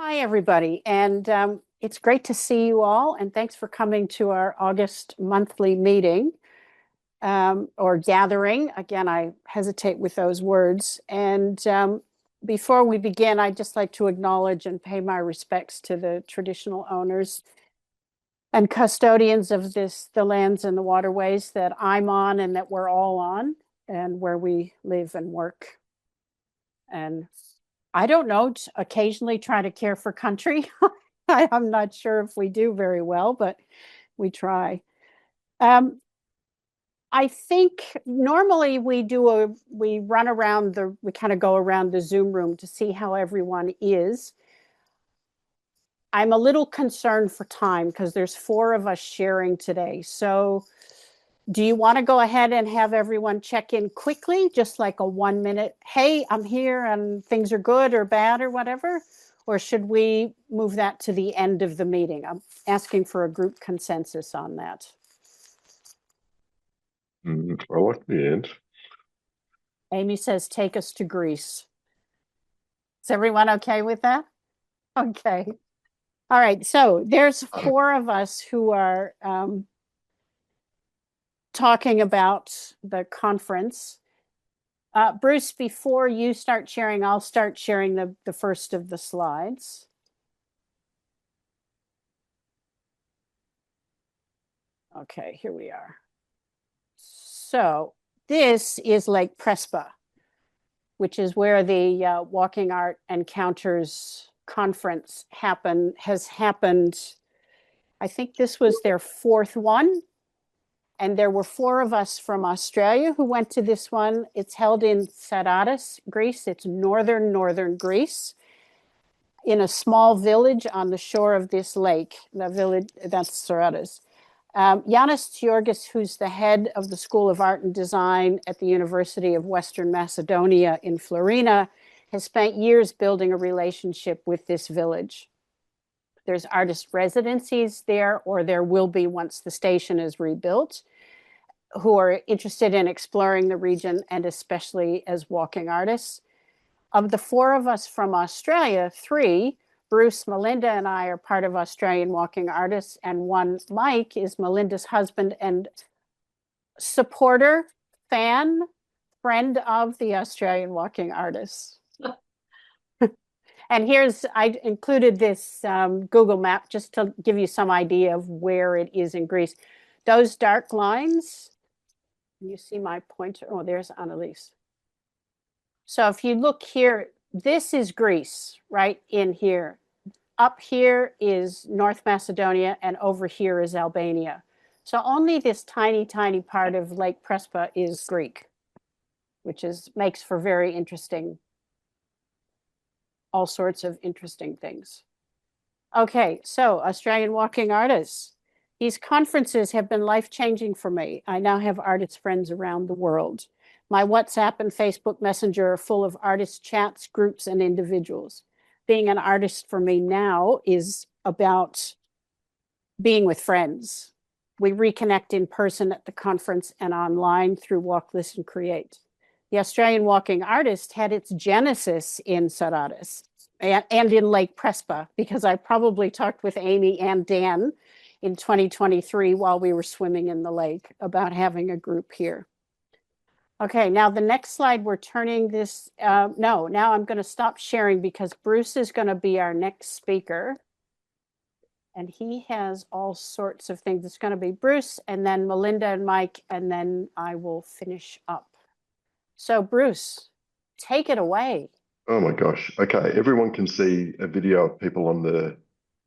Hi, everybody, and it's great to see you all, and thanks for coming to our August monthly meeting or gathering. Again, I hesitate with those words. And before we begin, I'd just like to acknowledge and pay my respects to the traditional owners and custodians of the lands and the waterways that I'm on and that we're all on, and where we live and work. And I don't know, occasionally try to care for country. I'm not sure if we do very well, but we try. Um, I think normally we kind of go around the Zoom room to see how everyone is. I'm a little concerned for time because there's 4 of us sharing today. So do you want to go ahead and have everyone check in quickly, just like a 1 minute, hey, I'm here and things are good or bad or whatever? Or should we move that to the end of the meeting? I'm asking for a group consensus on that. I like the end. Amy says, take us to Greece. Is everyone okay with that? Okay. All right. So there's 4 of us who are talking about the conference. Bruce, before you start sharing, I'll start sharing the first of the slides. Okay, here we are. So this is Lake Prespa, which is where the Walking Art Encounters conference has happened. I think this was their 4th one. And there were 4 of us from Australia who went to this one. It's held in Saradas, Greece. It's northern Greece, in a small village on the shore of this lake. The village, that's Saradas. Yanis Georgis, who's the head of the School of Art and Design at the University of Western Macedonia in Florina, has spent years building a relationship with this village. There's artist residencies there, or there will be once the station is rebuilt, who are interested in exploring the region and especially as walking artists. Of the 4 of us from Australia, 3, Bruce, Melinda, and I are part of Australian Walking Artists, and 1, Mike, is Melinda's husband and supporter, fan, friend of the Australian Walking Artists. And I included this Google map just to give you some idea of where it is in Greece. Those dark lines, you see my pointer? Oh, there's Annalise. So if you look here, this is Greece, right in here. Up here is North Macedonia, and over here is Albania. So only this tiny part of Lake Prespa is Greek, which makes for very interesting, all sorts of interesting things. Okay, so Australian Walking Artists. These conferences have been life-changing for me. I now have artist friends around the world. My WhatsApp and Facebook Messenger are full of artist chats, groups, and individuals. Being an artist for me now is about being with friends. We reconnect in person at the conference and online through Walk, Listen, Create. The Australian Walking Artist had its genesis in Saradas and in Lake Prespa, because I probably talked with Amy and Dan in 2023 while we were swimming in the lake about having a group here. Okay, now the next slide, we're turning this, now I'm going to stop sharing because Bruce is going to be our next speaker. And he has all sorts of things. It's going to be Bruce, and then Melinda and Mike, and then I will finish up. So Bruce, take it away. Oh my gosh. Okay, everyone can see a video of people on the.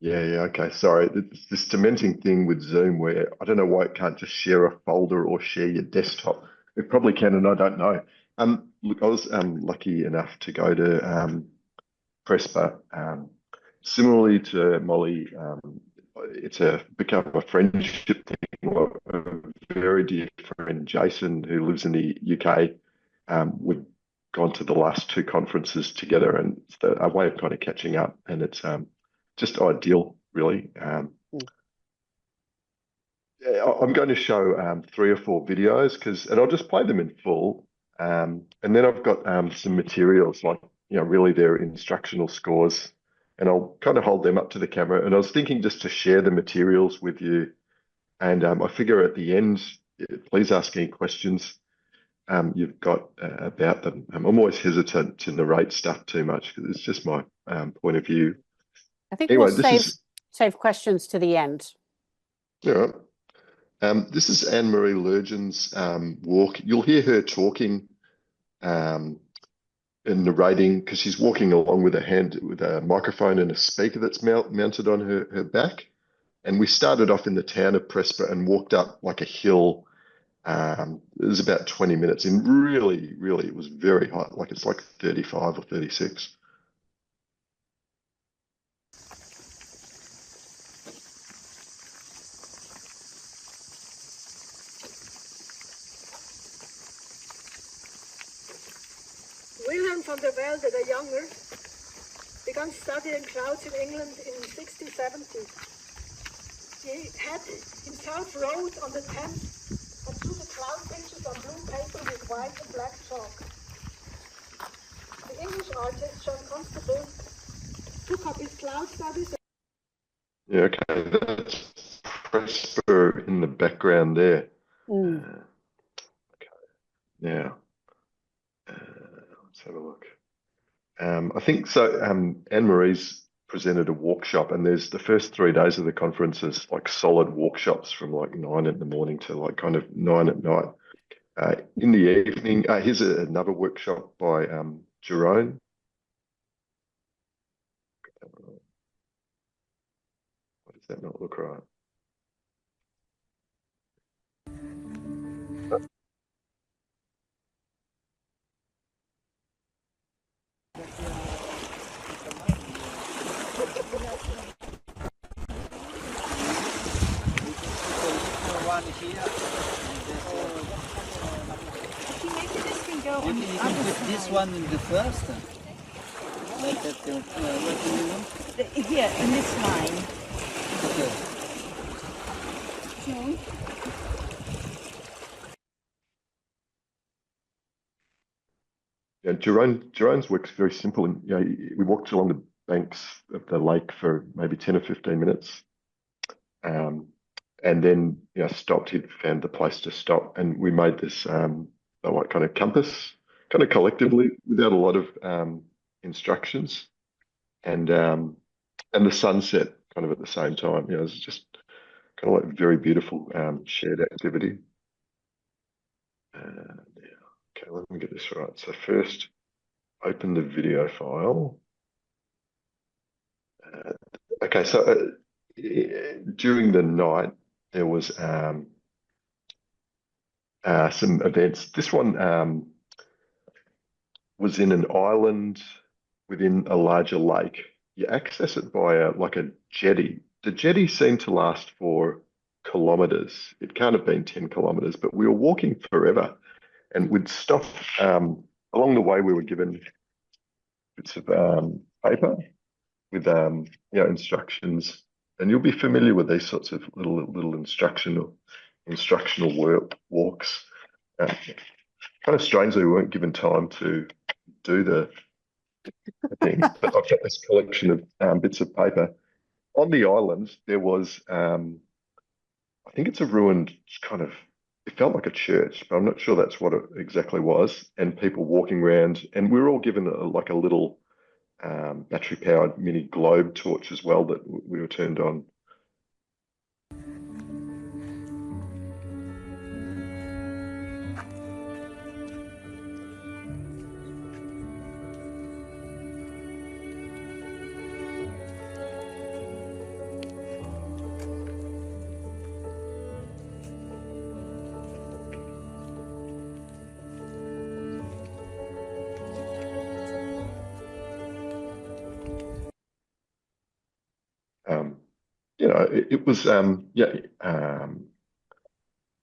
Yeah, okay. Sorry, it's this dementing thing with Zoom where I don't know why it can't just share a folder or share your desktop. It probably can, and I don't know. Look, I was lucky enough to go to Prespa. Similarly to Molly, it's become a friendship thing. A very dear friend, Jason, who lives in the UK. We've gone to the last 2 conferences together, and it's a way of kind of catching up, and it's just ideal, really. I'm going to show 3 or 4 videos and I'll just play them in full, and then I've got some materials like really their instructional scores and I'll kind of hold them up to the camera. And I was thinking just to share the materials with you. And I figure at the end, please ask any questions you've got about them. I'm always hesitant to narrate stuff too much because it's just my point of view. I think Anyway, we'll save questions to the end. Yeah. This is Anne-Marie Lurgen's walk. You'll hear her talking and narrating because she's walking along with a microphone and a speaker that's mounted on her back. And we started off in the town of Prespa and walked up like a hill. It was about 20 minutes and really, really, it was very hot. Like it's like 35 or 36. Wilhelm van der Velde, the younger, began studying clouds in England in 1670. He had himself wrote on the Thames and drew the cloud pictures on blue paper with white and black chalk. The English artist John Constable took up his cloud studies. Yeah, okay, that's Prespa in the background there. Okay, now let's have a look. I think so. Anne-Marie's presented a workshop, and there's the first 3 days of the conference is like solid workshops from like 9 in the morning to like kind of 9 at night. In the evening, here's another workshop by Jerome. Why does that not look right? You can put this one in the first, like that. What do you want? Here, in this line. Okay. Okay. Yeah, Jerome's work's very simple. And, you know, we walked along the banks of the lake for maybe 10 or 15 minutes. And then, you know, stopped. He'd found the place to stop. And we made this like kind of compass, kind of collectively, without a lot of instructions. And the sunset kind of at the same time. You know, it's just kind of like very beautiful shared activity. Okay, let me get this right. So first, open the video file. Okay, so during the night, there was some events. This one was in an island within a larger lake. You access it by like a jetty. The jetty seemed to last for kilometers. It can't have been 10 kilometers, but we were walking forever. And we'd stop along the way. We were given bits of paper with you know, instructions, and you'll be familiar with these sorts of little instructional walks. Kind of strangely, we weren't given time to do the thing, but I've got this collection of bits of paper. On the island, there was I think it's a ruined kind of. It felt like a church, but I'm not sure that's what it exactly was. And people walking around, and we were all given like a little battery-powered mini globe torch as well that we were turned on. You know, it was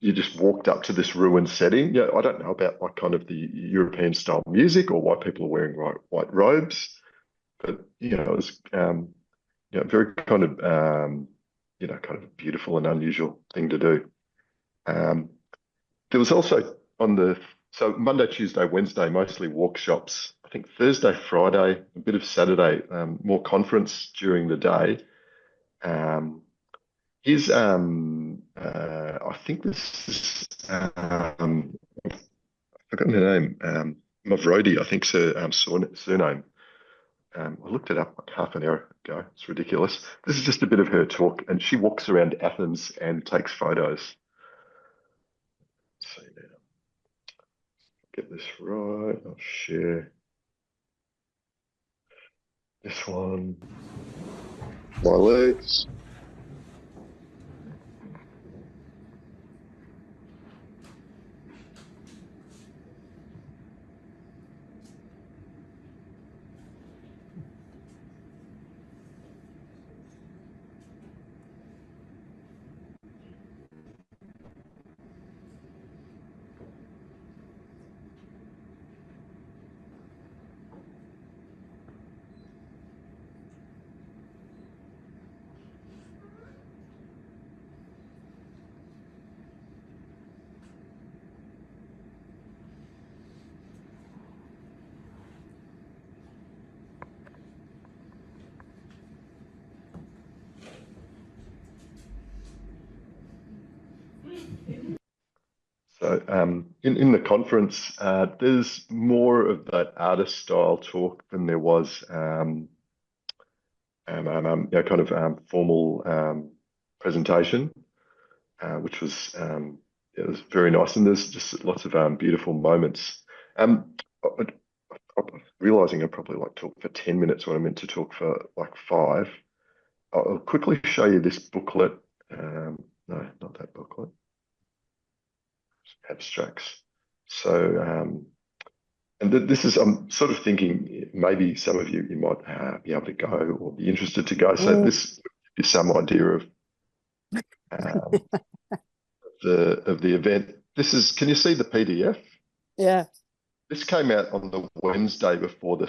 you just walked up to this ruined setting. Yeah, I don't know about like kind of the European style music or why people are wearing white robes, but you know, it was you know, very kind of you know, kind of a beautiful and unusual thing to do. There was also so Monday, Tuesday, Wednesday, mostly workshops. I think Thursday, Friday, a bit of Saturday, more conference during the day. I think this is, I've forgotten her name, Mavrodi, I think's her surname. I looked it up like half an hour ago. It's ridiculous. This is just a bit of her talk, and she walks around Athens and takes photos. Let's see now. Get this right. I'll share this one. My legs. So in the conference, there's more of that artist style talk than there was kind of formal presentation, which was it was very nice, and there's just lots of beautiful moments. I'm realizing I probably like talk for 10 minutes when I meant to talk for like 5. I'll quickly show you this booklet. No, not that booklet. Abstracts. So, and this is, I'm sort of thinking maybe some of you might be able to go or be interested to go. So this is some idea of the event. This is, can you see the PDF? Yeah. This came out on the Wednesday before the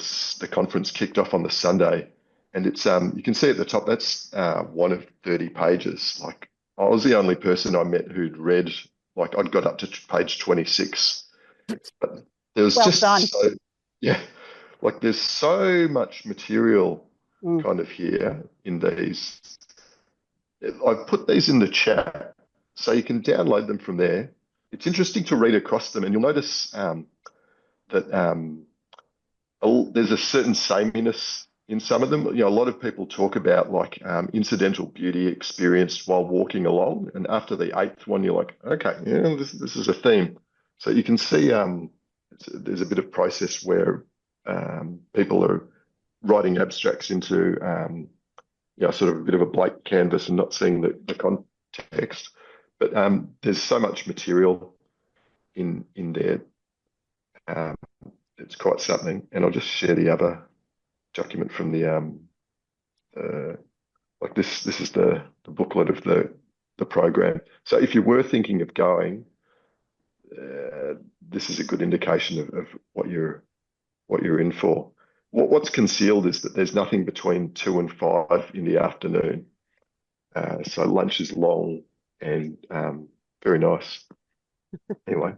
conference kicked off on the Sunday, and it's you can see at the top that's one of 30 pages. Like I was the only person I met who'd read. Like I'd got up to page 26, but there was like there's so much material kind of here in these. I've put these in the chat so you can download them from there. It's interesting to read across them, and you'll notice that there's a certain sameness in some of them. You know, a lot of people talk about like incidental beauty experienced while walking along, and after the 8th one, you're like, okay, yeah, this is a theme. So you can see there's a bit of process where people are writing abstracts into sort of a bit of a blank canvas and not seeing the context. But there's so much material in there. It's quite something, and I'll just share the other document from the like this is the booklet of the program. So if you were thinking of going, this is a good indication of what you're in for. What's concealed is that there's nothing between 2 and 5 in the afternoon. So lunch is long and very nice. Anyway,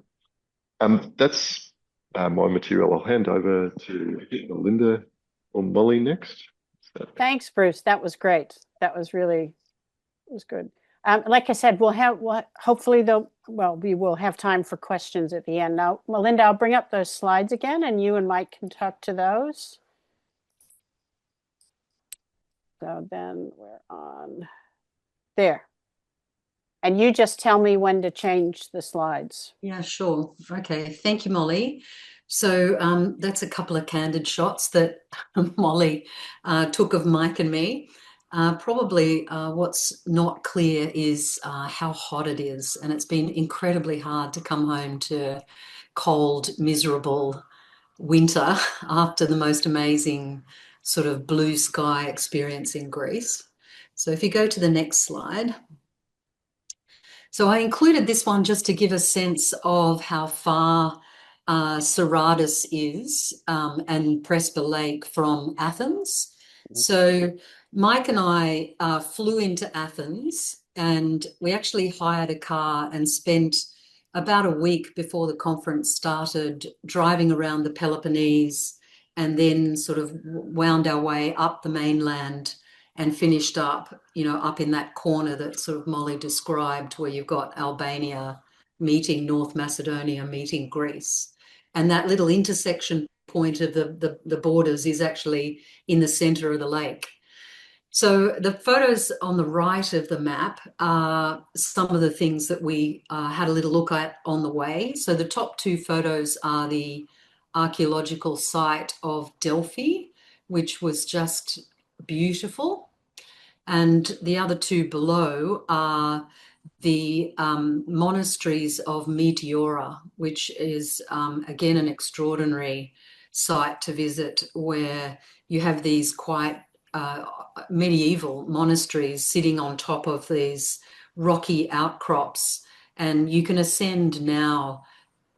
that's my material. I'll hand over to Melinda or Molly next. Thanks, Bruce. That was great. That was really, it was good. Like I said, hopefully we will have time for questions at the end. Now, Melinda, I'll bring up those slides again, and you and Mike can talk to those. So then we're on there. And you just tell me when to change the slides. Yeah, sure. Okay. Thank you, Molly. So that's a couple of candid shots that Molly took of Mike and me. Probably what's not clear is how hot it is. And it's been incredibly hard to come home to cold, miserable winter after the most amazing sort of blue sky experience in Greece. So if you go to the next slide. So I included this one just to give a sense of how far Saradas is and Prespa Lake from Athens. So Mike and I flew into Athens, and we actually hired a car and spent about a week before the conference started driving around the Peloponnese and then sort of wound our way up the mainland and finished up, up in that corner that sort of Molly described, where you've got Albania meeting North Macedonia, meeting Greece. And that little intersection point of the borders is actually in the center of the lake. So the photos on the right of the map are some of the things that we had a little look at on the way. So the top two photos are the archaeological site of Delphi, which was just beautiful. And the other two below are the monasteries of Meteora, which is, again, an extraordinary site to visit, where you have these quite medieval monasteries sitting on top of these rocky outcrops. And you can ascend now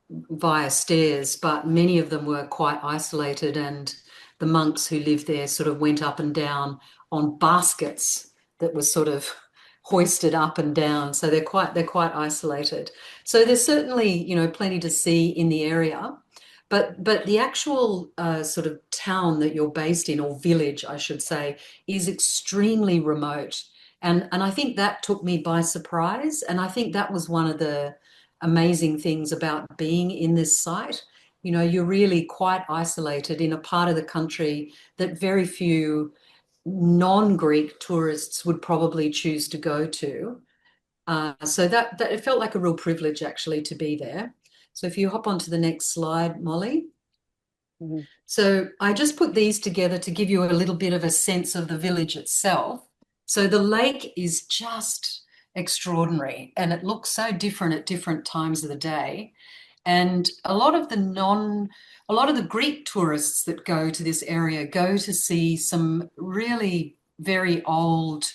via stairs, but many of them were quite isolated, and the monks who lived there sort of went up and down on baskets that were sort of hoisted up and down. So they're quite isolated. So there's certainly, plenty to see in the area. But the actual sort of town that you're based in, or village, I should say, is extremely remote. And I think that took me by surprise. And I think that was one of the amazing things about being in this site. You're really quite isolated in a part of the country that very few non-Greek tourists would probably choose to go to. So that it felt like a real privilege actually to be there. So if you hop onto the next slide, Molly. Mm-hmm. So I just put these together to give you a little bit of a sense of the village itself. So the lake is just extraordinary, and it looks so different at different times of the day. And a lot of the Greek tourists that go to this area go to see some really very old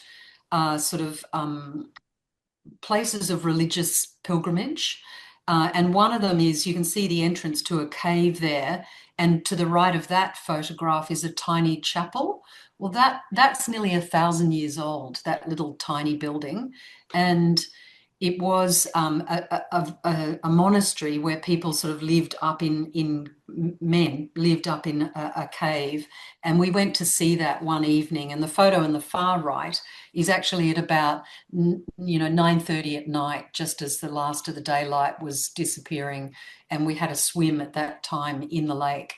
places of religious pilgrimage. And one of them is, you can see the entrance to a cave there, and to the right of that photograph is a tiny chapel. Well, that's nearly 1,000 years old, that little tiny building. And it was a monastery where people sort of lived up men lived up in a cave. And we went to see that one evening. And the photo on the far right is actually at about 9:30 at night, just as the last of the daylight was disappearing. And we had a swim at that time in the lake.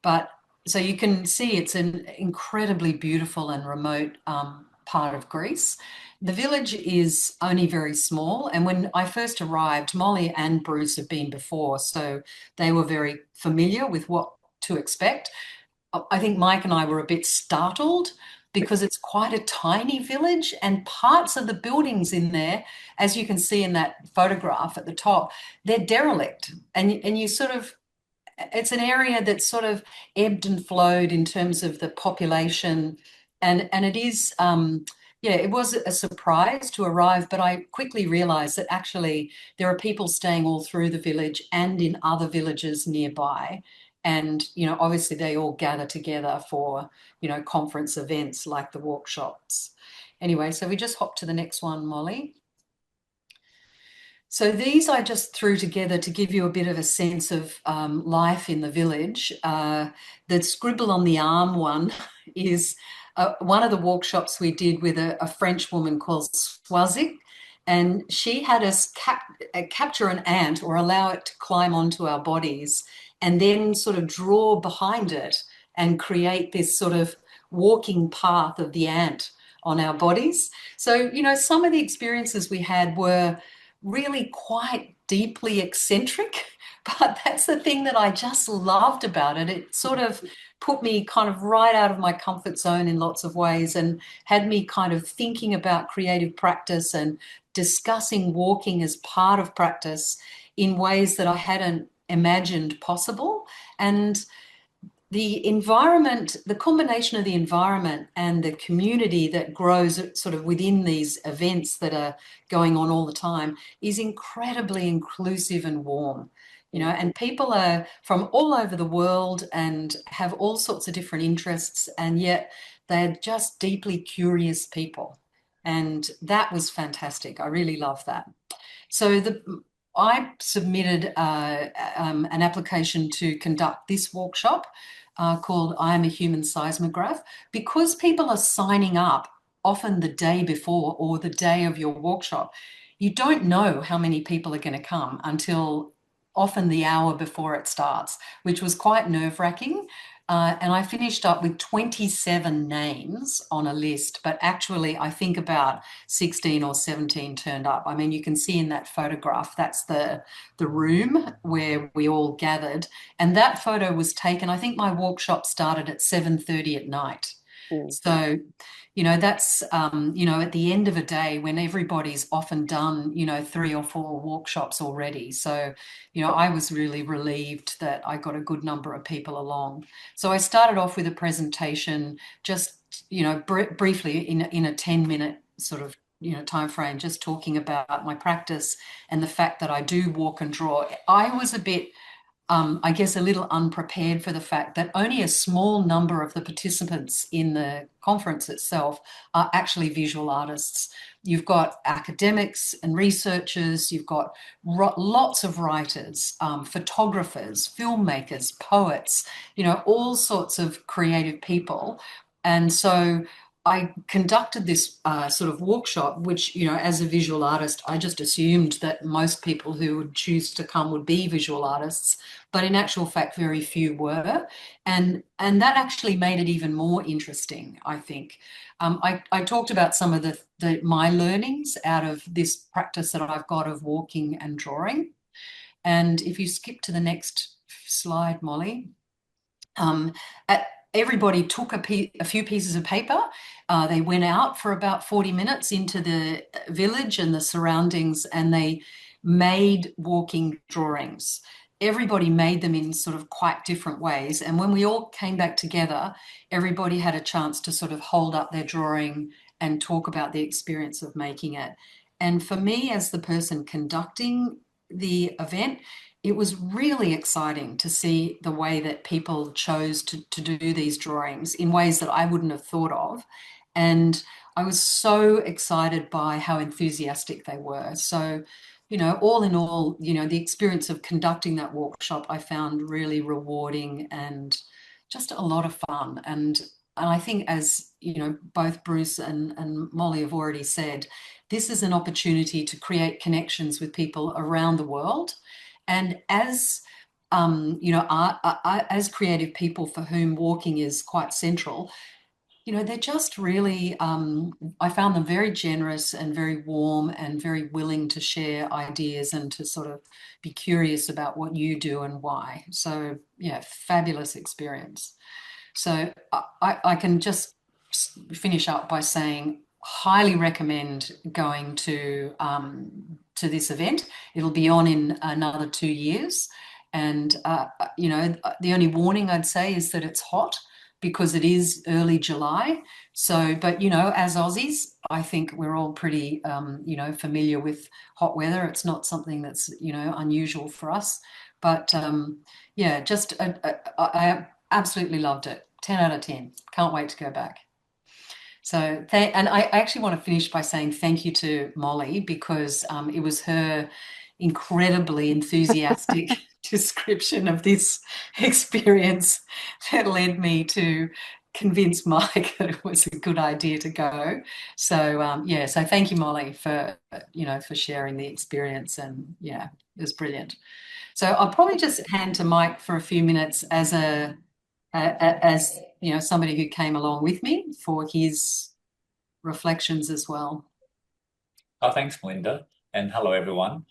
But so you can see it's an incredibly beautiful and remote part of Greece. The village is only very small. And when I first arrived, Molly and Bruce had been before, so they were very familiar with what to expect. I think Mike and I were a bit startled because it's quite a tiny village, and parts of the buildings in there, as you can see in that photograph at the top, they're derelict. And you sort of, it's an area that sort of ebbed and flowed in terms of the population. And it is, it was a surprise to arrive, but I quickly realized that actually there are people staying all through the village and in other villages nearby. And, obviously they all gather together for, conference events like the workshops. Anyway, so we just hop to the next one, Molly. So these I just threw together to give you a bit of a sense of life in the village. The scribble on the arm one is one of the workshops we did with a French woman called Swazik, and she had us capture an ant or allow it to climb onto our bodies and then sort of draw behind it and create this sort of walking path of the ant on our bodies. So, some of the experiences we had were really quite deeply eccentric, but that's the thing that I just loved about it. It sort of put me kind of right out of my comfort zone in lots of ways, and had me kind of thinking about creative practice and discussing walking as part of practice in ways that I hadn't imagined possible. And the environment, the combination of the environment and the community that grows sort of within these events that are going on all the time is incredibly inclusive and warm, and people are from all over the world and have all sorts of different interests, and yet they're just deeply curious people. And that was fantastic. I really love that. So I submitted an application to conduct this workshop. called I Am a Human Seismograph. Because people are signing up often the day before or the day of your workshop, you don't know how many people are going to come until often the hour before it starts, which was quite nerve-wracking. And I finished up with 27 names on a list, but actually I think about 16 or 17 turned up. I mean, you can see in that photograph, that's the room where we all gathered. And that photo was taken, I think my workshop started at 7:30 at night. So, that's, at the end of a day when everybody's often done, 3 or 4 workshops already. So, I was really relieved that I got a good number of people along. So I started off with a presentation, just, briefly in a 10-minute sort of, time frame, just talking about my practice and the fact that I do walk and draw. I was a bit I guess, a little unprepared for the fact that only a small number of the participants in the conference itself are actually visual artists. You've got academics and researchers, you've got lots of writers, photographers, filmmakers, poets, all sorts of creative people. And so I conducted this sort of workshop, which, as a visual artist, I just assumed that most people who would choose to come would be visual artists, but in actual fact, very few were. And that actually made it even more interesting, I think. I talked about some of my learnings out of this practice that I've got of walking and drawing. And if you skip to the next slide, Molly, everybody took a few pieces of paper. They went out for about 40 minutes into the village and the surroundings, and they made walking drawings. Everybody made them in sort of quite different ways. And when we all came back together, everybody had a chance to sort of hold up their drawing and talk about the experience of making it. And for me, as the person conducting the event, it was really exciting to see the way that people chose to do these drawings in ways that I wouldn't have thought of. And I was so excited by how enthusiastic they were. So, all in all, the experience of conducting that workshop I found really rewarding and just a lot of fun. And I think, as both Bruce and Molly have already said, this is an opportunity to create connections with people around the world. And as as creative people for whom walking is quite central, they're just really, I found them very generous and very warm and very willing to share ideas and to sort of be curious about what you do and why. So, yeah, fabulous experience. So I can just finish up by saying, highly recommend going to this event. It'll be on in another 2 years. And, the only warning I'd say is that it's hot, because it is early July. So, but, as Aussies, I think we're all pretty, familiar with hot weather. It's not something that's, unusual for us. But yeah, just I absolutely loved it. 10 out of 10. Can't wait to go back. So, and I actually want to finish by saying thank you to Molly, because it was her incredibly enthusiastic description of this experience that led me to convince Mike that it was a good idea to go. So, yeah, so thank you, Molly, for, for sharing the experience. And yeah, it was brilliant. So I'll probably just hand to Mike for a few minutes as somebody who came along with me for his reflections as well. Oh, thanks, Melinda, and hello, everyone.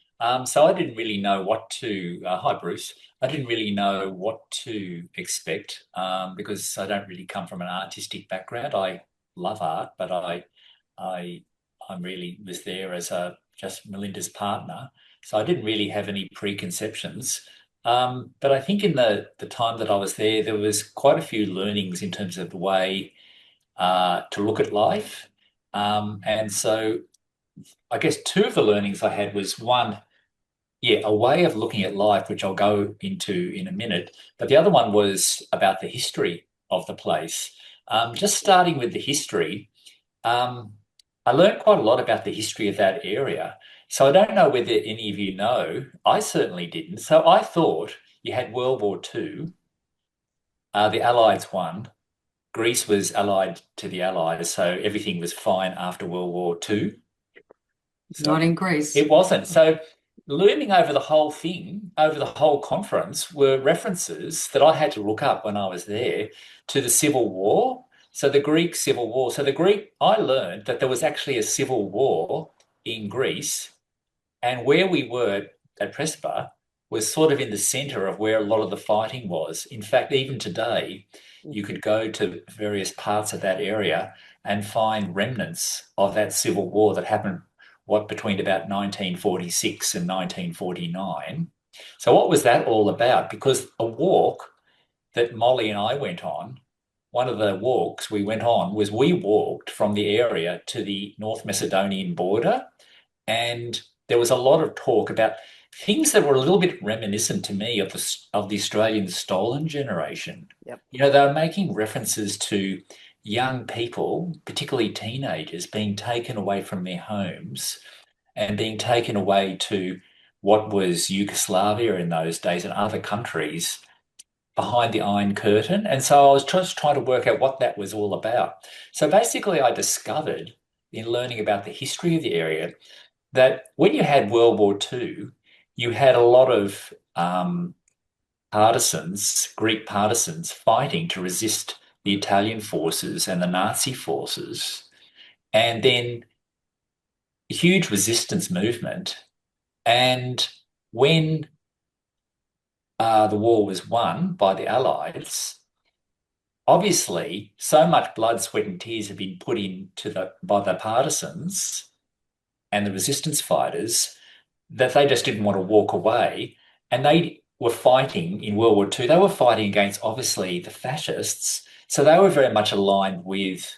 So I didn't really know what to. Hi, Bruce. I didn't really know what to expect because I don't really come from an artistic background. I love art, but I really was there as just Melinda's partner, so I didn't really have any preconceptions. But I think in the time that I was there was quite a few learnings in terms of the way to look at life. And so I guess two of the learnings I had was one, a way of looking at life, which I'll go into in a minute. But the other one was about the history of the place. Just starting with the history, I learned quite a lot about the history of that area. So I don't know whether any of you know. I certainly didn't. So I thought you had World War II, The Allies won. Greece was allied to the Allies, so everything was fine after World War II. So Not in Greece. it wasn't. So looming over the whole thing, over the whole conference, were references that I had to look up when I was there to the Civil War. So the Greek Civil War. So I learned that there was actually a civil war in Greece, and where we were at Prespa was sort of in the center of where a lot of the fighting was. In fact, even today, you could go to various parts of that area and find remnants of that civil war that happened between about 1946 and 1949. So what was that all about? Because a walk that Molly and I went on, one of the walks we went on was we walked from the area to the North Macedonian border, and there was a lot of talk about things that were a little bit reminiscent to me of the Australian stolen generation. Yep. You know, they were making references to young people, particularly teenagers, being taken away from their homes and being taken away to what was Yugoslavia in those days and other countries behind the Iron Curtain. And so I was just trying to work out what that was all about. So basically, I discovered in learning about the history of the area that when you had World War II, you had a lot of Greek partisans fighting to resist the Italian forces and the Nazi forces. And then a huge resistance movement. And when the war was won by the Allies, obviously so much blood, sweat and tears had been put by the partisans and the resistance fighters that they just didn't want to walk away. And they were fighting in World War II. They were fighting against, obviously, the fascists. So they were very much aligned with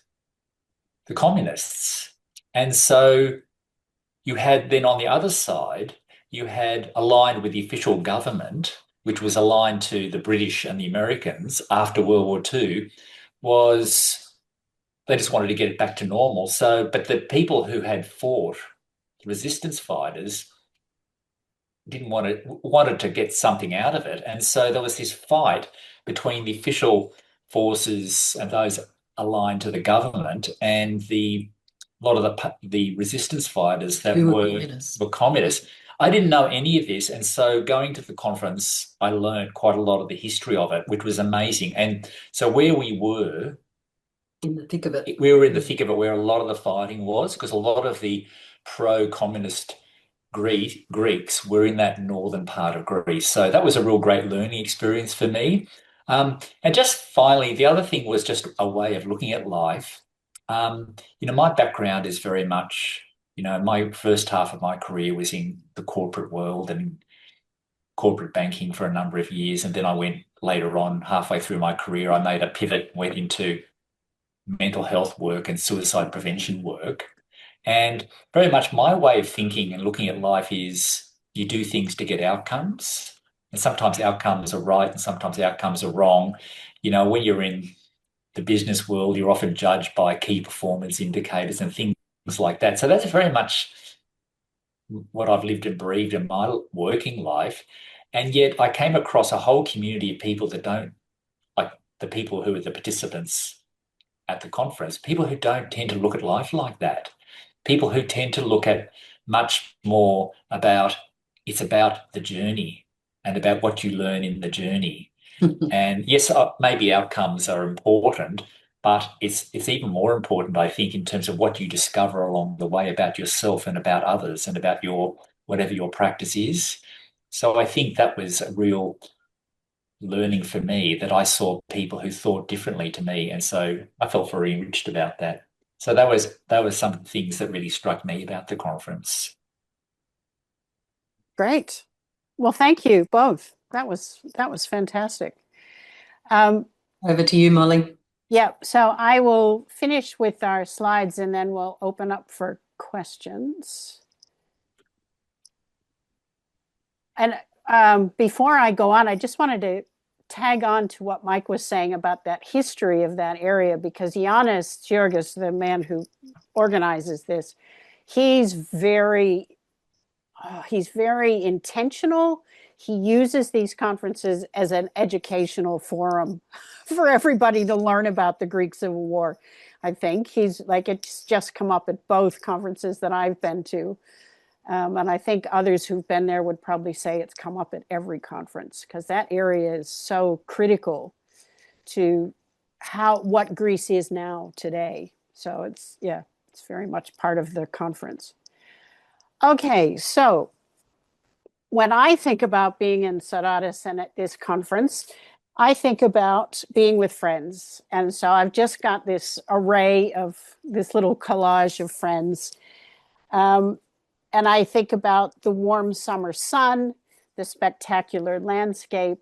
the communists. And so you had then on the other side, you had aligned with the official government, which was aligned to the British and the Americans after World War II, they just wanted to get it back to normal. So, but the people who had fought, resistance fighters, wanted to get something out of it. And so there was this fight between the official forces and those aligned to the government and a lot of the resistance fighters that were communists. I didn't know any of this. And so going to the conference, I learned quite a lot of the history of it, which was amazing. And so where we were, in the thick of it. We were in the thick of it where a lot of the fighting was, because a lot of the pro-communist Greeks were in that northern part of Greece. So that was a real great learning experience for me. And just finally, the other thing was just a way of looking at life. My background is very much, my first half of my career was in the corporate world and corporate banking for a number of years. And then I went later on, halfway through my career, I made a pivot, went into mental health work and suicide prevention work. And very much my way of thinking and looking at life is you do things to get outcomes. And sometimes outcomes are right and sometimes outcomes are wrong. When you're in the business world, you're often judged by key performance indicators and things like that. So that's very much what I've lived and breathed in my working life. And yet I came across a whole community of people that don't, like the people who are the participants at the conference, people who don't tend to look at life like that. People who tend to look at much more it's about the journey and about what you learn in the journey. And yes, maybe outcomes are important, but it's even more important, I think, in terms of what you discover along the way about yourself and about others and about whatever your practice is. So I think that was a real learning for me, that I saw people who thought differently to me. And so I felt very enriched about that. So that was some things that really struck me about the conference. Great. Well, thank you both. That was fantastic. Over to you, Molly. Yeah, so I will finish with our slides and then we'll open up for questions. And before I go on, I just wanted to tag on to what Mike was saying about that history of that area, because Giannis Georgis, the man who organizes this, he's very intentional. he uses these conferences as an educational forum for everybody to learn about the Greek Civil War. I think he's like, it's just come up at both conferences that I've been to. And I think others who've been there would probably say it's come up at every conference, because that area is so critical to what Greece is now today. So it's very much part of the conference. Okay, so when I think about being in Saradas and at this conference, I think about being with friends. And so I've just got this array of this little collage of friends. And I think about the warm summer sun, the spectacular landscape,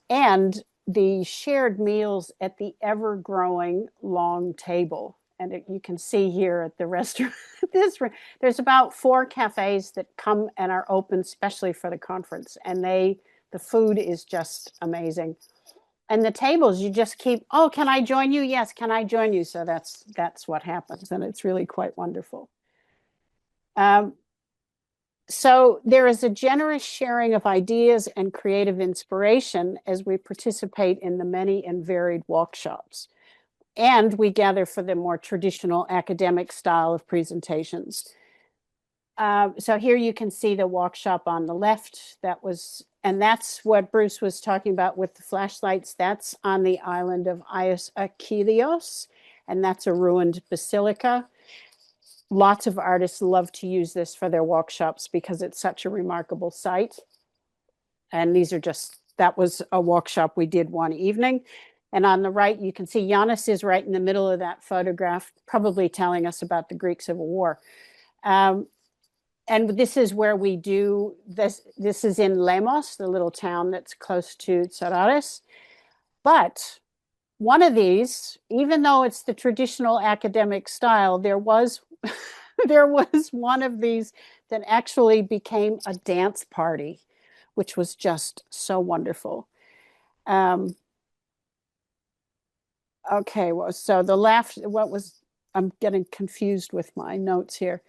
and the shared meals at the ever-growing long table. And you can see here at the restaurant, there's about 4 cafes that come and are open specially for the conference. And the food is just amazing. And the tables, you just keep, oh, can I join you? Yes, can I join you? So that's what happens. And it's really quite wonderful. So there is a generous sharing of ideas and creative inspiration as we participate in the many and varied workshops. And we gather for the more traditional academic style of presentations. So here you can see the workshop on the left. And that's what Bruce was talking about with the flashlights. That's on the island of Ios Achilleos, and that's a ruined basilica. Lots of artists love to use this for their workshops because it's such a remarkable site. And that was a workshop we did one evening. And on the right, you can see Giannis is right in the middle of that photograph, probably telling us about the Greek Civil War. And this is where we do this. This is in Lemos, the little town that's close to Saradas. But one of these, even though it's the traditional academic style, there was one of these that actually became a dance party, which was just so wonderful. Okay, well, so I'm getting confused with my notes here.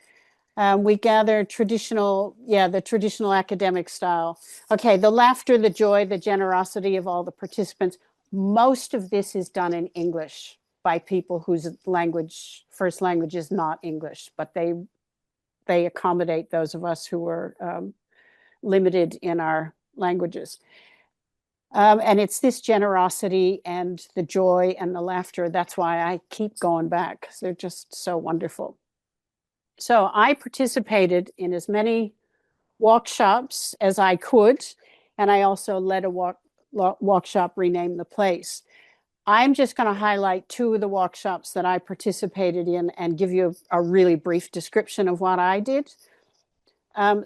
We gather the traditional academic style. Okay, the laughter, the joy, the generosity of all the participants. Most of this is done in English by people whose first language is not English, but they accommodate those of us who are limited in our languages. And it's this generosity and the joy and the laughter. That's why I keep going back, because they're just so wonderful. So I participated in as many workshops as I could, and I also led a workshop, Rename the Place. I'm just going to highlight 2 of the workshops that I participated in and give you a really brief description of what I did.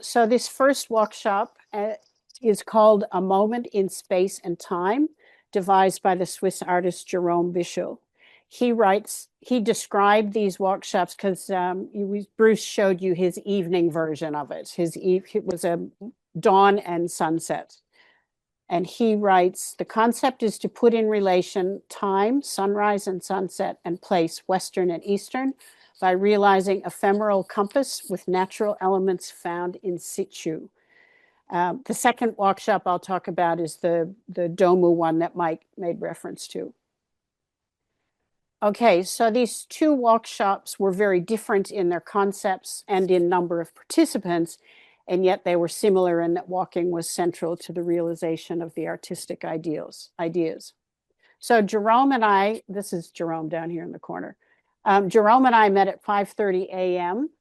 So this first workshop is called A Moment in Space and Time, devised by the Swiss artist Jerome Bischel. He described these workshops because Bruce showed you his evening version of it. It was a dawn and sunset. And he writes, the concept is to put in relation time, sunrise and sunset, and place, Western and Eastern, by realizing ephemeral compass with natural elements found in situ. The second workshop I'll talk about is the Domu one that Mike made reference to. Okay, so these 2 workshops were very different in their concepts and in number of participants, and yet they were similar in that walking was central to the realization of the artistic ideas. So Jerome and I, this is Jerome down here in the corner. Jerome and I met at 5:30 a.m.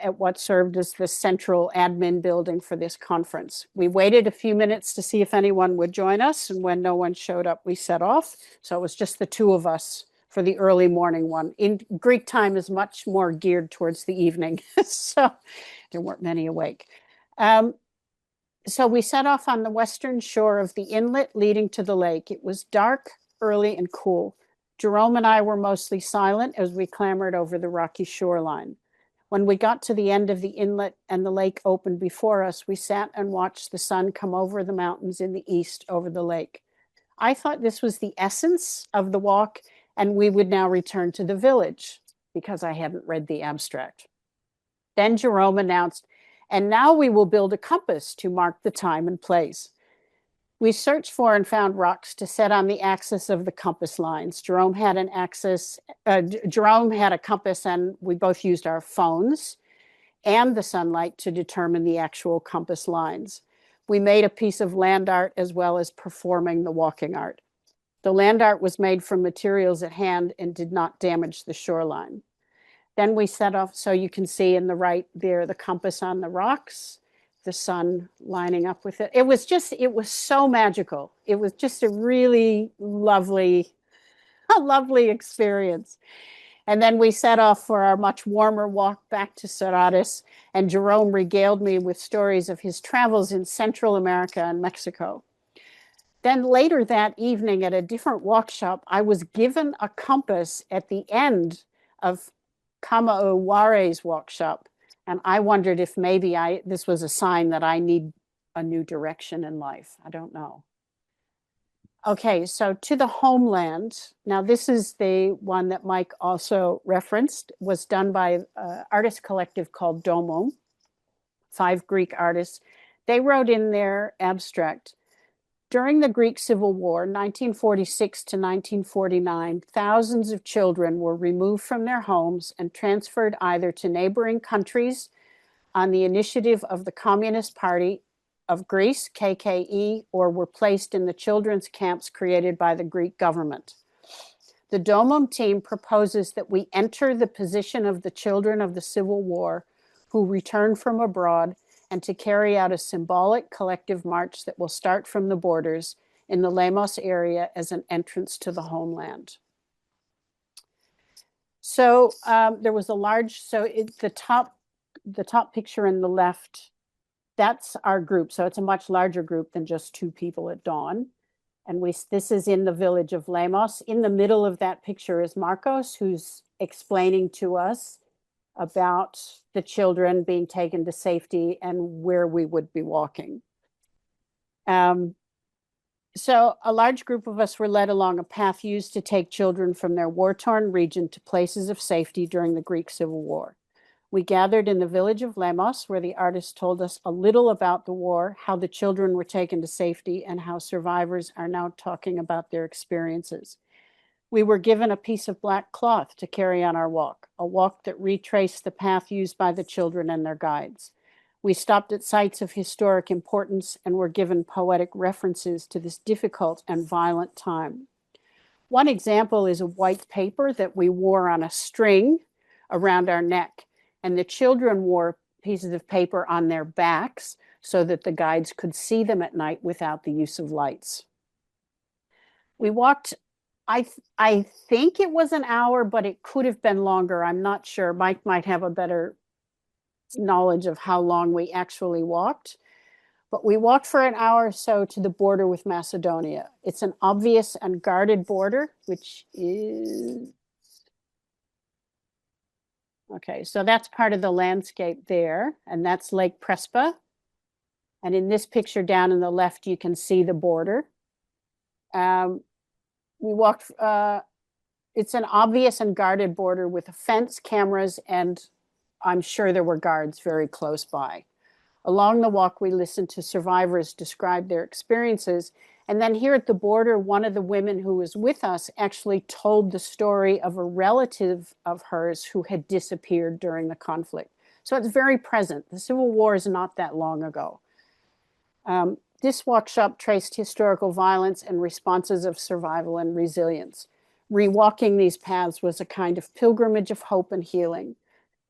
at what served as the central admin building for this conference. We waited a few minutes to see if anyone would join us, and when no one showed up, we set off. So it was just the 2 of us for the early morning one. In Greek time is much more geared towards the evening, so there weren't many awake. So we set off on the western shore of the inlet leading to the lake. It was dark, early, and cool. Jerome and I were mostly silent as we clambered over the rocky shoreline. When we got to the end of the inlet and the lake opened before us, we sat and watched the sun come over the mountains in the east over the lake. I thought this was the essence of the walk, and we would now return to the village because I hadn't read the abstract. Then Jerome announced, and now we will build a compass to mark the time and place. We searched for and found rocks to set on the axis of the compass lines. Jerome had an axis, Jerome had a compass, and we both used our phones and the sunlight to determine the actual compass lines. We made a piece of land art as well as performing the walking art. The land art was made from materials at hand and did not damage the shoreline. Then we set off, so you can see in the right there, the compass on the rocks, the sun lining up with it. It was so magical. It was just a really lovely experience. And then we set off for our much warmer walk back to Cerrados, and Jerome regaled me with stories of his travels in Central America and Mexico. Then later that evening at a different workshop, I was given a compass at the end of Kamauware's workshop, and I wondered if maybe this was a sign that I need a new direction in life. I don't know. Okay, so to the homeland. Now, this is the one that Mike also referenced, was done by an artist collective called Domum, 5 Greek artists. They wrote in their abstract, during the Greek Civil War, 1946 to 1949, thousands of children were removed from their homes and transferred either to neighboring countries on the initiative of the Communist Party of Greece, KKE, or were placed in the children's camps created by the Greek government. The Domum team proposes that we enter the position of the children of the Civil War who returned from abroad, and to carry out a symbolic collective march that will start from the borders in the Lemos area as an entrance to the homeland. So there was a large, the top picture in the left, that's our group. So it's a much larger group than just 2 people at dawn. And this is in the village of Lemos. In the middle of that picture is Marcos, who's explaining to us about the children being taken to safety and where we would be walking. So a large group of us were led along a path used to take children from their war-torn region to places of safety during the Greek Civil War. We gathered in the village of Lemos, where the artist told us a little about the war, how the children were taken to safety, and how survivors are now talking about their experiences. We were given a piece of black cloth to carry on our walk, a walk that retraced the path used by the children and their guides. We stopped at sites of historic importance and were given poetic references to this difficult and violent time. One example is a white paper that we wore on a string around our neck, and the children wore pieces of paper on their backs so that the guides could see them at night without the use of lights. We walked, I think it was an hour, but it could have been longer. I'm not sure. Mike might have a better knowledge of how long we actually walked. But we walked for an hour or so to the border with Macedonia. It's an obvious and guarded border, which is... Okay, so that's part of the landscape there, and that's Lake Prespa. And in this picture down in the left, you can see the border. We walked, it's an obvious and guarded border with a fence, cameras, and I'm sure there were guards very close by. Along the walk, we listened to survivors describe their experiences. And then here at the border, one of the women who was with us actually told the story of a relative of hers who had disappeared during the conflict. So it's very present. The Civil War is not that long ago. This workshop traced historical violence and responses of survival and resilience. Rewalking these paths was a kind of pilgrimage of hope and healing.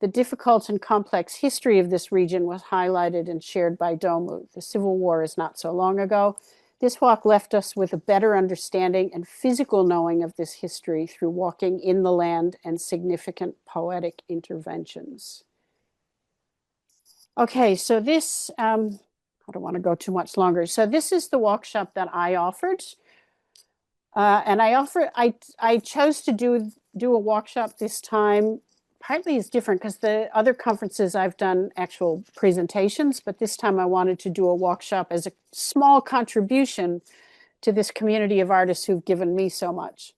The difficult and complex history of this region was highlighted and shared by Domu. The Civil War is not so long ago. This walk left us with a better understanding and physical knowing of this history through walking in the land and significant poetic interventions. Okay, so this, I don't want to go too much longer. So this is the workshop that I offered. And I chose to do a workshop this time. Partly is different because the other conferences I've done actual presentations, but this time I wanted to do a workshop as a small contribution to this community of artists who've given me so much.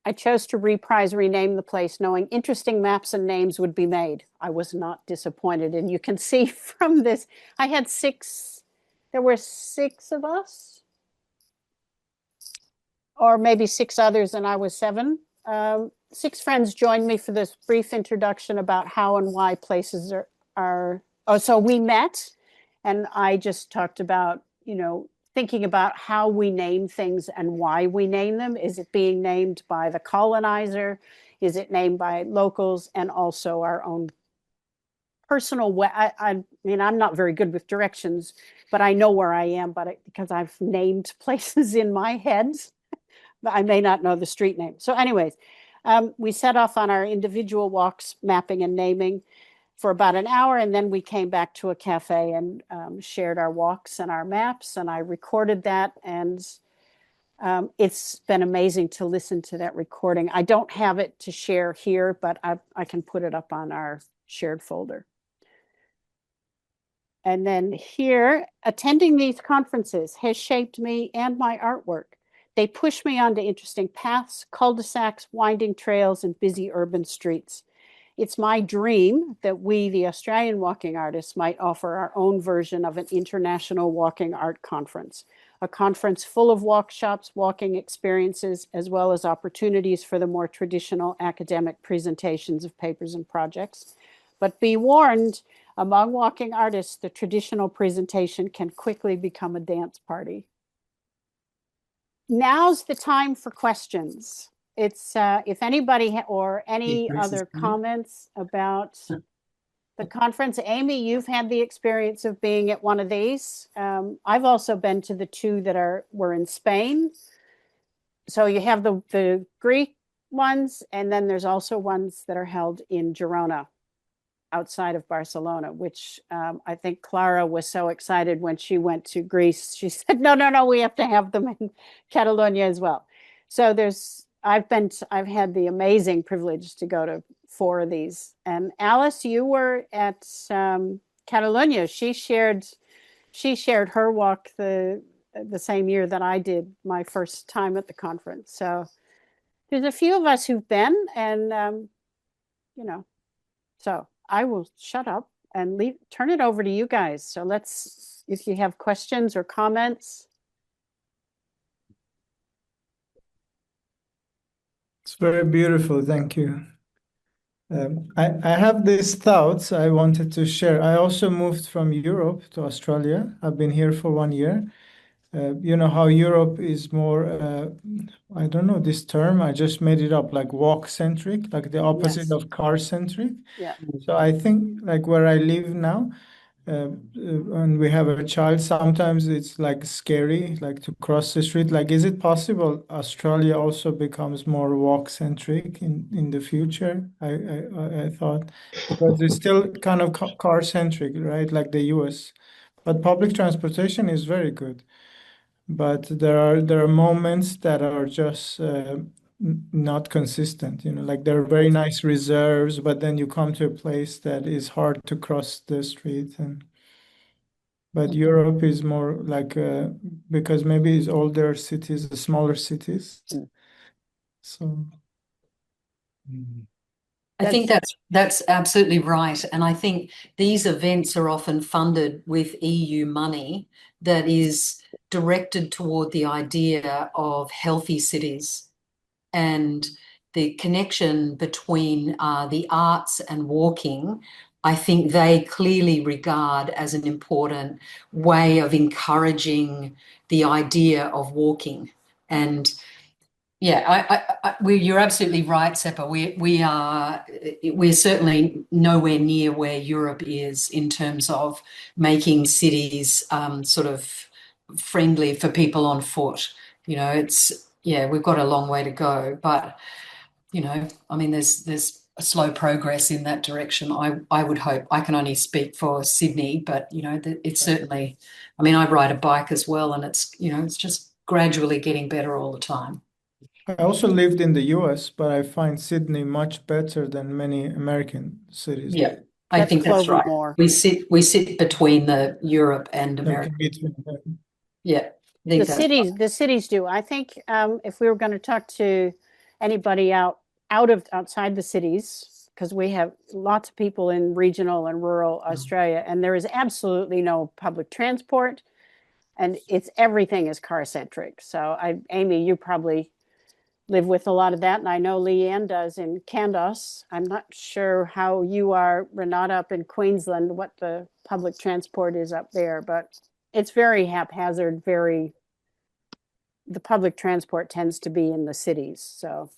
I chose to rename the place, knowing interesting maps and names would be made. I was not disappointed. And you can see from this, I had 6 There were 6 of us, or maybe 6 others, and I was 7. 6 friends joined me for this brief introduction about how and why places are. Oh, so we met, and I just talked about, thinking about how we name things and why we name them. Is it being named by the colonizer? Is it named by locals? And also our own personal way. I mean, I'm not very good with directions, but I know where I am, because I've named places in my head, but I may not know the street name. So anyways, we set off on our individual walks, mapping and naming, for about an hour, and then we came back to a cafe and shared our walks and our maps, and I recorded that, and it's been amazing to listen to that recording. I don't have it to share here, but I can put it up on our shared folder. And then here, attending these conferences has shaped me and my artwork. They push me onto interesting paths, cul-de-sacs, winding trails, and busy urban streets. It's my dream that we, the Australian walking artists, might offer our own version of an international walking art conference, a conference full of workshops, walking experiences, as well as opportunities for the more traditional academic presentations of papers and projects. But be warned, among walking artists, the traditional presentation can quickly become a dance party. Now's the time for questions. It's if anybody or any other comments about the conference. Amy, you've had the experience of being at one of these. I've also been to the 2 that were in Spain. So you have the Greek ones, and then there's also ones that are held in Girona, outside of Barcelona, which I think Clara was so excited when she went to Greece. She said, no, we have to have them in Catalonia as well. So I've had the amazing privilege to go to 4 of these. And Alice, you were at Catalonia. She shared her walk the same year that I did my first time at the conference. So there's a few of us who've been, and so I will shut up and turn it over to you guys. So if you have questions or comments. It's very beautiful. Thank you. I have these thoughts I wanted to share. I also moved from Europe to Australia. I've been here for 1 year. You know how Europe is more, I don't know this term, I just made it up, like walk-centric, like the opposite Yes. of car-centric. Yeah. So I think like where I live now, and we have a child, sometimes it's like scary, like to cross the street. Like, is it possible Australia also becomes more walk-centric in the future? I thought, because it's still kind of car-centric, right? Like the US. But public transportation is very good. But there are moments that are just not consistent, like there are very nice reserves, but then you come to a place that is hard to cross the street. But Europe is more like because maybe it's older cities, smaller cities. So I think that's absolutely right. And I think these events are often funded with EU money that is directed toward the idea of healthy cities, and the connection between the arts and walking. I think they clearly regard as an important way of encouraging the idea of walking. And yeah, you're absolutely right, Seppa. We're certainly nowhere near where Europe is in terms of making cities sort of friendly for people on foot. We've got a long way to go, but I mean, there's a slow progress in that direction. I would hope. I can only speak for Sydney, but it's certainly. I mean, I ride a bike as well, and it's just gradually getting better all the time. I also lived in the US, but I find Sydney much better than many American cities. Yeah, I think that's right. More. We sit between the Europe and America. Yeah, the cities do. I think if we were going to talk to anybody outside the cities, because we have lots of people in regional and rural Australia, and there is absolutely no public transport. and everything is car centric. So Amy, you probably live with a lot of that, and I know Leanne does in Candos. I'm not sure how you are, Renata, up in Queensland, what the public transport is up there, but it's very haphazard. The public transport tends to be in the cities. So,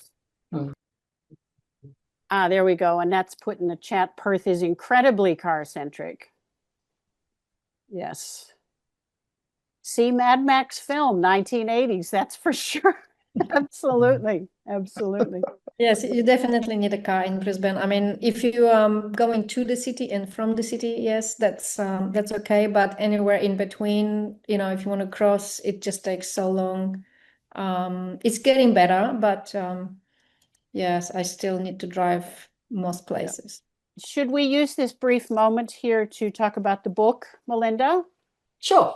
there we go, and that's put in the chat. Perth is incredibly car centric. Yes. See Mad Max film, 1980s. That's for sure. Absolutely. Yes, you definitely need a car in Brisbane. I mean, if you going to the city and from the city, yes, that's okay. But anywhere in between, if you want to cross, it just takes so long. It's getting better, but yes, I still need to drive most places. Yeah. Should we use this brief moment here to talk about the book, Melinda? Sure.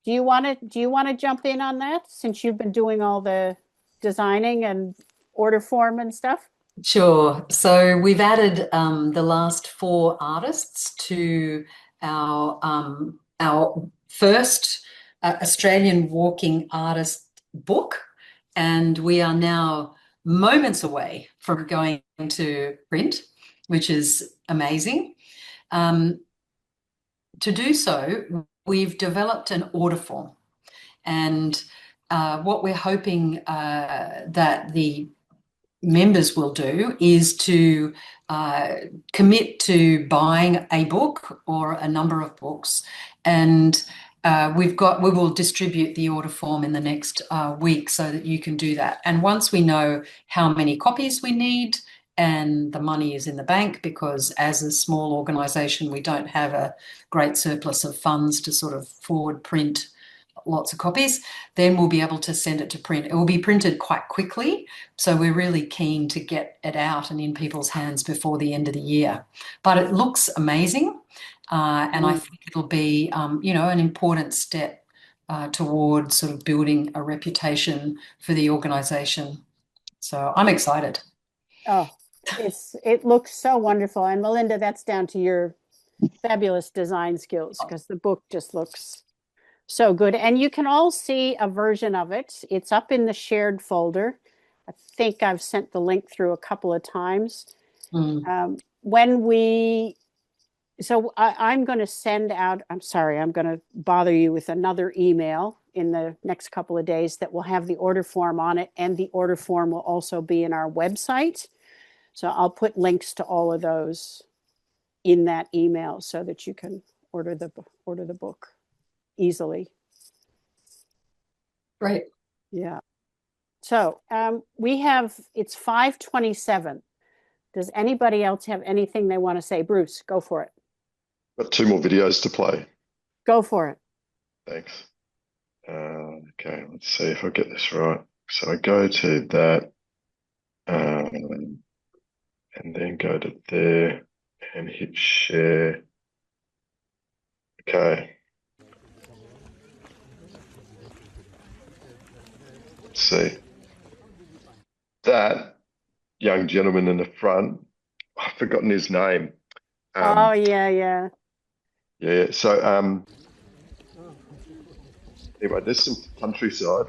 Do you want to jump in on that, since you've been doing all the designing and order form and stuff? Sure. So we've added the last 4 artists to our first Australian walking artist book, and we are now moments away from going to print, which is amazing. To do so, we've developed an order form, and what we're hoping that the members will do is to commit to buying a book or a number of books, and we will distribute the order form in the next week so that you can do that. And once we know how many copies we need and the money is in the bank, because as a small organisation we don't have a great surplus of funds to sort of forward print lots of copies, then we'll be able to send it to print. It will be printed quite quickly, so we're really keen to get it out and in people's hands before the end of the year. But it looks amazing, and I think it'll be an important step towards sort of building a reputation for the organisation. So I'm excited. Oh, it looks so wonderful. And Melinda, that's down to your fabulous design skills, because the book just looks so good. And you can all see a version of it. It's up in the shared folder. I think I've sent the link through a couple of times. I'm going to send out, I'm sorry, I'm going to bother you with another email in the next couple of days that will have the order form on it, and the order form will also be in our website. So I'll put links to all of those in that email so that you can order the book easily. Great. Yeah. So it's 5:27. Does anybody else have anything they want to say? Bruce, go for it. Got 2 more videos to play. Go for it. Thanks. Okay, let's see if I get this right. So I go to that, and then go to there and hit share. Okay. Let's see. That young gentleman in the front, I've forgotten his name. Oh, yeah. Yeah, so anyway, there's some countryside.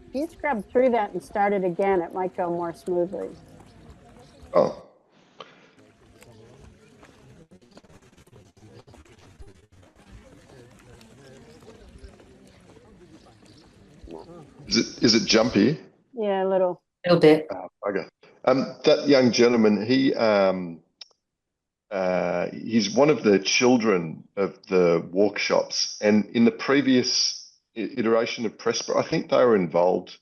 If you scrub through that and start it again, it might go more smoothly. Oh. Is it jumpy? Yeah, a little. A little bit. Okay. That young gentleman, he's one of the children of the walk shops, and in the previous iteration of Prespa, I think they were involved.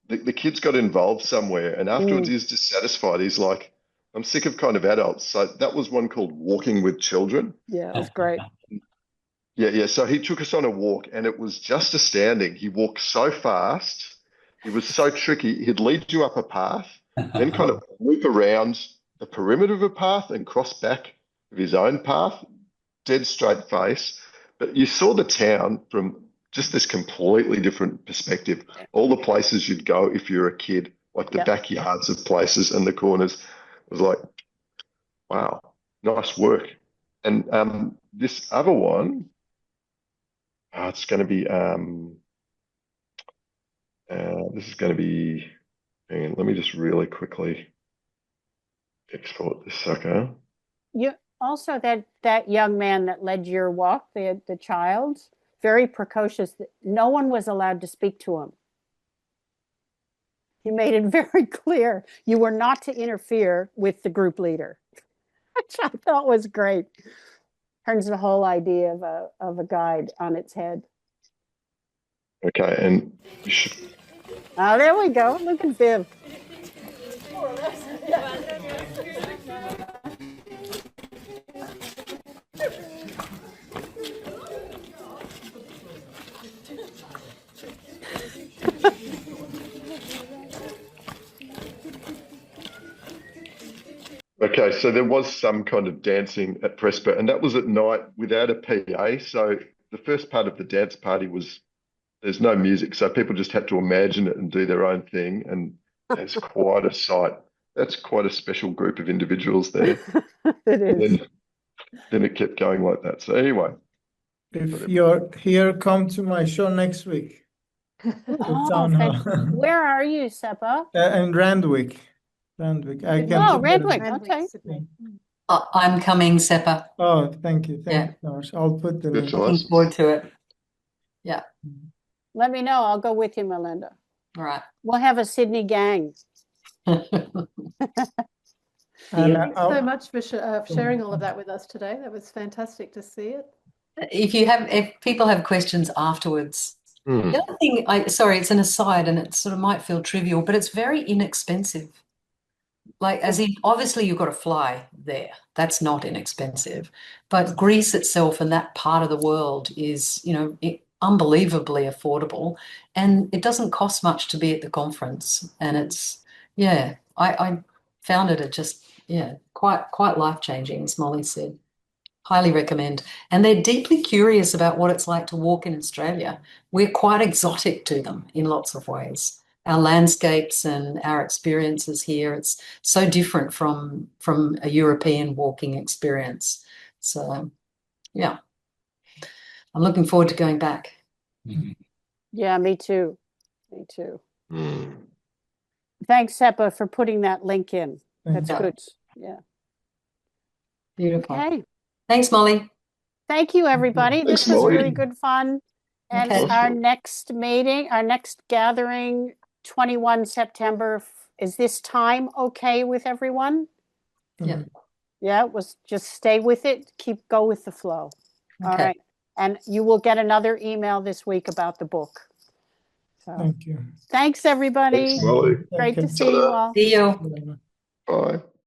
The kids got involved somewhere, and afterwards he was dissatisfied. He's like, I'm sick of kind of adults. So that was one called Walking with Children. Yeah, it was great. Yeah. So he took us on a walk, and it was just astounding. He walked so fast. It was so tricky. He'd lead you up a path, then kind of loop around the perimeter of a path and cross back of his own path, dead straight face. But you saw the town from just this completely different perspective. All the places you'd go if you're a kid, like the Yep. backyards of places and the corners. It was like, wow, nice work. And this other one, it's going to be this is going to be. Hang on, let me just really quickly export this sucker. You also that young man that led your walk, the child, very precocious. No one was allowed to speak to him. He made it very clear you were not to interfere with the group leader, which I thought was great. Turns the whole idea of a guide on its head. Okay, and you should, Oh, there we go. Look at Viv. okay, so there was some kind of dancing at Prespa, and that was at night without a PA. So the first part of the dance party was there's no music, so people just had to imagine it and do their own thing, and it's quite a sight. That's quite a special group of individuals there. It is. Then it kept going like that. So anyway, If you're here, come to my show next week. Oh, town hall. where are you, Seppa? In Randwick. Randwick. I can. Oh, Redwick. Okay. I'm coming, Seppa. Oh, thank you. Yeah. Thank you so much. I'll put the Good link. for Looking us. forward to it. Yeah. Let me know. I'll go with you, Melinda. All right. We'll have a Sydney gang. And Thanks so much for sharing all of that with us today. That was fantastic to see it. If people have questions afterwards, the other thing, sorry, it's an aside and it sort of might feel trivial, but it's very inexpensive. Like, as in, obviously you've got to fly there. That's not inexpensive. But Greece itself and that part of the world is, unbelievably affordable. And it doesn't cost much to be at the conference. And it's, I found it quite life-changing, as Molly said. Highly recommend. And they're deeply curious about what it's like to walk in Australia. We're quite exotic to them in lots of ways. Our landscapes and our experiences here, it's so different from a European walking experience. So, yeah, I'm looking forward to going back. Mm-hmm. Yeah, me too. Me too. Mm. Thanks, Seppa, for putting that link in. Thank That's you. good. Yeah. Beautiful. Okay. Thanks, Molly. Thank you, everybody. Thanks, This was Molly. really good fun. And Okay. our Awesome. next meeting, our next gathering, 21 September, is this time okay with everyone? Yeah. Yeah, just stay with it. Go with the flow. All Okay. right. And you will get another email this week about the book. So Thank you. thanks, everybody. Thanks, Molly. Great to Okay. see you all. See you. Bye.